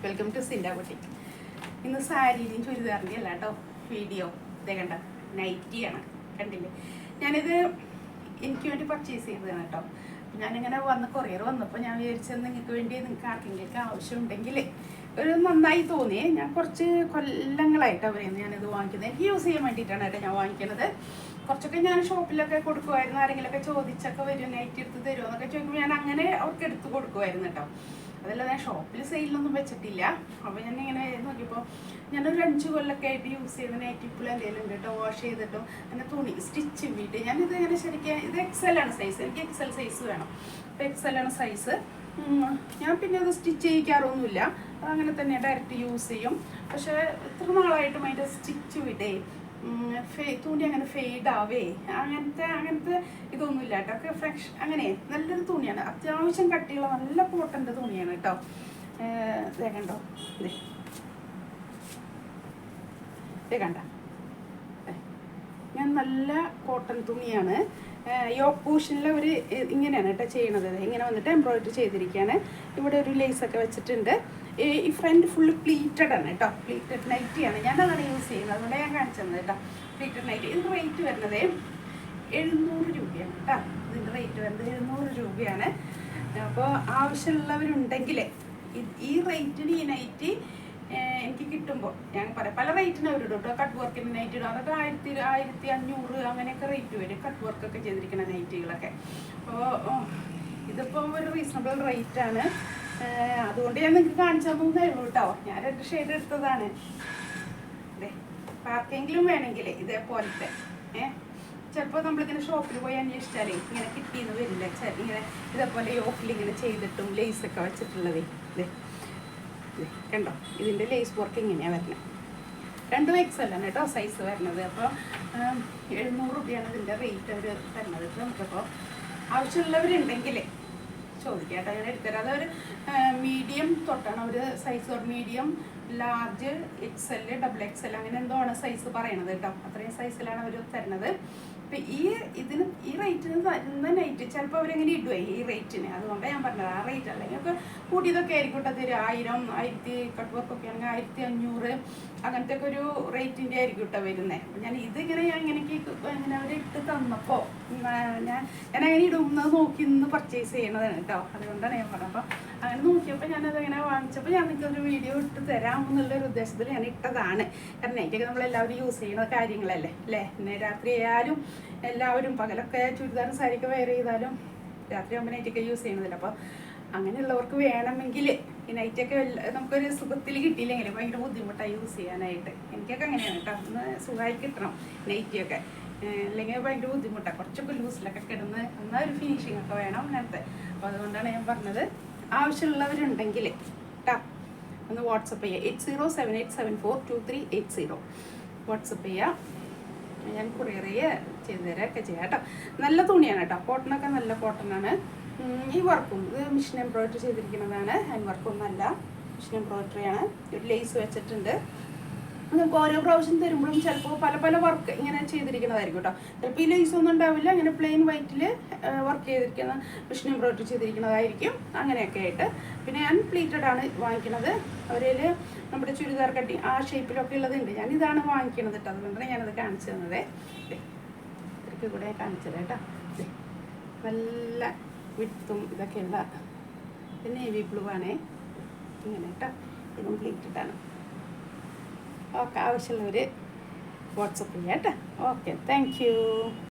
Welcome to Sinda boutique. ഇന്ന് സാരിയിലും ചുരിദാറിൻ്റെ അല്ല കേട്ടോ വീഡിയോ. ഇതേ കണ്ട നൈറ്റിയാണ്, കണ്ടില്ലേ? ഞാനിത് എനിക്ക് വേണ്ടി പർച്ചേസ് ചെയ്തതാണ് കേട്ടോ. ഞാനിങ്ങനെ കൊറിയർ വന്നപ്പോൾ ഞാൻ വിചാരിച്ചത് നിങ്ങൾക്ക് വേണ്ടി നിങ്ങൾക്ക് ആർക്കെങ്കിലും ആവശ്യമുണ്ടെങ്കിൽ ഒരു നന്നായി തോന്നിയേ. ഞാൻ കുറച്ച് കൊല്ലങ്ങളായിട്ടാണ് പറയുന്നത് ഞാനിത് വാങ്ങിക്കുന്നത്. എനിക്ക് യൂസ് ചെയ്യാൻ വേണ്ടിയിട്ടാണ് കേട്ടോ ഞാൻ വാങ്ങിക്കുന്നത്. കുറച്ചൊക്കെ ഞാൻ ഷോപ്പിലൊക്കെ കൊടുക്കുമായിരുന്നു. ആരെങ്കിലുമൊക്കെ ചോദിച്ചൊക്കെ വരും, നൈറ്റ് എടുത്ത് തരുമോ എന്നൊക്കെ ചോദിക്കുമ്പോൾ ഞാൻ അങ്ങനെ അവർക്ക് എടുത്ത് കൊടുക്കുമായിരുന്നു കേട്ടോ. അതല്ല, ഞാൻ ഷോപ്പിൽ സെയിലൊന്നും വെച്ചിട്ടില്ല. അപ്പോൾ ഞാൻ ഇങ്ങനെ നോക്കിയപ്പോൾ ഞാനൊരു 5 കൊല്ലമൊക്കെ ആയിട്ട് യൂസ് ചെയ്ത നൈറ്റ് ഇപ്പോൾ എന്തെങ്കിലും ഉണ്ട് കേട്ടോ. വാഷ് ചെയ്തിട്ടും അങ്ങനെ തുണി സ്റ്റിച്ച് വീട്ട് ഞാനിത് ഇങ്ങനെ ശരിക്കും ഇത് XL ആണ് സൈസ്. എനിക്ക് XL സൈസ് വേണം. അപ്പോൾ XL ആണ് സൈസ്. ഞാൻ പിന്നെ അത് സ്റ്റിച്ച് ചെയ്യിക്കാറൊന്നുമില്ല, അതങ്ങനെ തന്നെ ഡയറക്റ്റ് യൂസ് ചെയ്യും. പക്ഷേ ഇത്ര നാളായിട്ടും അതിൻ്റെ സ്റ്റിച്ച് വിടേ തുണി അങ്ങനെ ഫെയ്ഡാവേ അങ്ങനത്തെ ഇതൊന്നുമില്ല കേട്ടോ. ഒക്കെ ഫ്രഷ് അങ്ങനെ നല്ലൊരു തുണിയാണ്. അത്യാവശ്യം കട്ടിയുള്ള നല്ല കോട്ടൻ്റെ തുണിയാണ് കേട്ടോ. ഇതേ കണ്ടോ, ഇതേ കണ്ട, ഞാൻ നല്ല കോട്ടൺ തുണിയാണ്. യോക്ക് പോർഷനിൽ ഒരു ഇങ്ങനെയാണ് കേട്ടോ ചെയ്യണത്. ഇങ്ങനെ വന്നിട്ട് എംബ്രോയിഡറി ചെയ്തിരിക്കുകയാണ്. ഇവിടെ ഒരു ലേസൊക്കെ വെച്ചിട്ടുണ്ട്. ഈ ഫ്രണ്ട് ഫുള്ള് പ്ലീറ്റഡ് ആണ് കേട്ടോ. പ്ലീറ്റഡ് നൈറ്റിയാണ്. ഞാൻ അതാണ് യൂസ് ചെയ്യുന്നത്, അതുകൊണ്ട് ഞാൻ കാണിച്ചത് കേട്ടോ. Pleated nightie. ഇതിൻ്റെ റേറ്റ് വരുന്നത് 700 രൂപയാണ് കേട്ടോ. ഇതിൻ്റെ റേറ്റ് വരുന്നത് 700 രൂപയാണ്. അപ്പോൾ ആവശ്യമുള്ളവരുണ്ടെങ്കിൽ ഈ റേറ്റിന് ഈ നൈറ്റി എനിക്ക് കിട്ടുമ്പോൾ ഞാൻ പറയാം, പല റേറ്റിന് അവരിടും കേട്ടോ. കട്ട് വർക്കിന് നൈറ്റ് ഇടും, അതൊക്കെ 1500 അങ്ങനെയൊക്കെ റേറ്റ് വരും, കട്ട് വർക്കൊക്കെ ചെയ്തിരിക്കുന്ന നൈറ്റികളൊക്കെ. അപ്പോൾ ഇതിപ്പോൾ ഒരു റീസണബിൾ റേറ്റാണ്. അതുകൊണ്ട് ഞാൻ നിങ്ങൾക്ക് കാണിച്ചു തന്നേ ഉള്ളൂ കേട്ടോ. ഞാൻ 2 ഷെയ്ഡ് എടുത്തതാണ്. അതെ, ആർക്കെങ്കിലും വേണമെങ്കിൽ ഇതേപോലത്തെ ചിലപ്പോൾ നമ്മളിങ്ങനെ ഷോപ്പിൽ പോയി അന്വേഷിച്ചാലേ ഇങ്ങനെ കിട്ടിയെന്ന് വരില്ല. ഇങ്ങനെ ഇതേപോലെ യോക്കിൽ ഇങ്ങനെ ചെയ്തിട്ടും ലേസൊക്കെ വെച്ചിട്ടുള്ളത്. ഇതേ കണ്ടോ, ഇതിൻ്റെ ലേസ് വർക്ക് ഇങ്ങനെയാണ് വരുന്നത്. 2 XL ആണ് കേട്ടോ സൈസ് വരുന്നത്. അപ്പോൾ 700 രൂപയാണ് ഇതിൻ്റെ റേറ്റ് അവർ തരുന്നത്. നമുക്കപ്പോൾ ആവശ്യമുള്ളവരുണ്ടെങ്കിൽ ചോദിക്കാം കേട്ടോ, ഞാൻ എടുത്തരാം. അതൊരു മീഡിയം തൊട്ടാണ് അവർ size. Medium, large, XL, XXL അങ്ങനെ എന്തോ ആണ് സൈസ് പറയണത് കേട്ടോ. അത്രയും സൈസിലാണ് അവർ തരുന്നത്. അപ്പം ഈ റേറ്റിന് തരുന്ന നൈറ്റ് ചിലപ്പോൾ അവരെങ്ങനെ ഇടുവേ ഈ റേറ്റിന്. അതുകൊണ്ട് ഞാൻ പറഞ്ഞത് ആ റേറ്റ് അല്ലെങ്കിൽ ഇപ്പോൾ കൂട്ടിയതൊക്കെ ആയിരിക്കും കേട്ടോ. തരും 1000 കട്ട് വർക്കൊക്കെ ആണെങ്കിൽ 1500 അങ്ങനത്തെ ഒക്കെ ഒരു റേറ്റിൻ്റെ ആയിരിക്കും കേട്ടോ വരുന്നത്. അപ്പം ഞാൻ ഇതിങ്ങനെ ഇങ്ങനെ അവർ ഇട്ട് തന്നപ്പോൾ ഞാൻ അങ്ങനെ ഇടുന്നത് നോക്കി ഇന്ന് പർച്ചേസ് ചെയ്യണതാണ് കേട്ടോ. അതുകൊണ്ടാണ് ഞാൻ പറഞ്ഞത്. അപ്പോൾ അങ്ങനെ നോക്കിയപ്പോൾ ഞാനതങ്ങനെ വാങ്ങിച്ചപ്പോൾ ഞാൻ നിങ്ങൾക്കൊരു വീഡിയോ ഇട്ട് തരാം എന്നുള്ളൊരു ഉദ്ദേശത്തിൽ ഞാൻ ഇട്ടതാണ്. കാരണം നൈറ്റൊക്കെ നമ്മളെല്ലാവരും യൂസ് ചെയ്യുന്ന കാര്യങ്ങളല്ലേ അല്ലേ. പിന്നെ രാത്രി ആയാലും എല്ലാവരും പകലൊക്കെ ചുരിദാറും സാരിയൊക്കെ വെയർ ചെയ്താലും രാത്രി ആകുമ്പോൾ നൈറ്റൊക്കെ യൂസ് ചെയ്യണതില്ല. അപ്പോൾ അങ്ങനെയുള്ളവർക്ക് വേണമെങ്കിൽ ഈ നൈറ്റൊക്കെ നമുക്കൊരു സുഖത്തിൽ കിട്ടിയില്ലെങ്കിൽ ഭയങ്കര ബുദ്ധിമുട്ടാണ് യൂസ് ചെയ്യാനായിട്ട്. എനിക്കൊക്കെ അങ്ങനെയാണ് കേട്ടോ. ഒന്ന് സുഖമായി കിട്ടണം നൈറ്റിയൊക്കെ, അല്ലെങ്കിൽ ഭയങ്കര ബുദ്ധിമുട്ടാണ്. കുറച്ചൊക്കെ ലൂസിലൊക്കെ കിടന്ന് എന്നാൽ ഒരു ഫിനിഷിംഗ് ഒക്കെ വേണം അങ്ങനത്തെ. അപ്പോൾ അതുകൊണ്ടാണ് ഞാൻ പറഞ്ഞത് ആവശ്യമുള്ളവരുണ്ടെങ്കിൽ കേട്ടോ ഒന്ന് വാട്സപ്പ് ചെയ്യുക. 8078742380 വാട്സപ്പ് ചെയ്യുക. ഞാൻ കൊറിയർ ചെയ്ത് തരാമൊക്കെ ചെയ്യാം കേട്ടോ. നല്ല തുണിയാണ് കേട്ടോ, കോട്ടണൊക്കെ നല്ല കോട്ടനാണ്. ഈ വർക്കും ഇത് മിഷൻ എംബ്രോയിഡറി ചെയ്തിരിക്കുന്നതാണ്. ഹാൻഡ് വർക്കൊന്നുമല്ല, മിഷൻ എംബ്രോയിഡറിയാണ്. ഒരു ലേസ് വെച്ചിട്ടുണ്ട്. നമുക്ക് ഓരോ പ്രാവശ്യം തരുമ്പോഴും ചിലപ്പോൾ പല വർക്ക് ഇങ്ങനെ ചെയ്തിരിക്കുന്നതായിരിക്കും കേട്ടോ. ചിലപ്പോൾ ഈ ലേസ് ഒന്നും ഉണ്ടാവില്ല, ഇങ്ങനെ പ്ലെയിൻ വൈറ്റിൽ വർക്ക് ചെയ്തിരിക്കുന്ന മിഷൻ എംബ്രോയിഡറി ചെയ്തിരിക്കുന്നതായിരിക്കും. അങ്ങനെയൊക്കെ ആയിട്ട് പിന്നെ ഞാൻ പ്ലീറ്റഡ് ആണ് വാങ്ങിക്കുന്നത്. അവരിൽ നമ്മുടെ ചുരിദാർ കട്ടി ആ ഷേപ്പിലൊക്കെ ഉള്ളതുണ്ട്. ഞാൻ ഇതാണ് വാങ്ങിക്കുന്നത് കേട്ടോ. അതുകൊണ്ടാണ് ഞാനത് കാണിച്ചു തന്നത്. ഇതൊക്കെ കൂടെ കാണിച്ചത് കേട്ടോ. നല്ല വിട്ടും ഇതൊക്കെയുള്ള നേവി ബ്ലൂ ആണേ, ഇങ്ങനെ കേട്ടോ. ഇതും പ്ലീറ്റഡാണ്. ഓക്കെ, ആവശ്യമുള്ളവർ വാട്സപ്പ് ചെയ്യാം കേട്ടോ. Okay, thank you.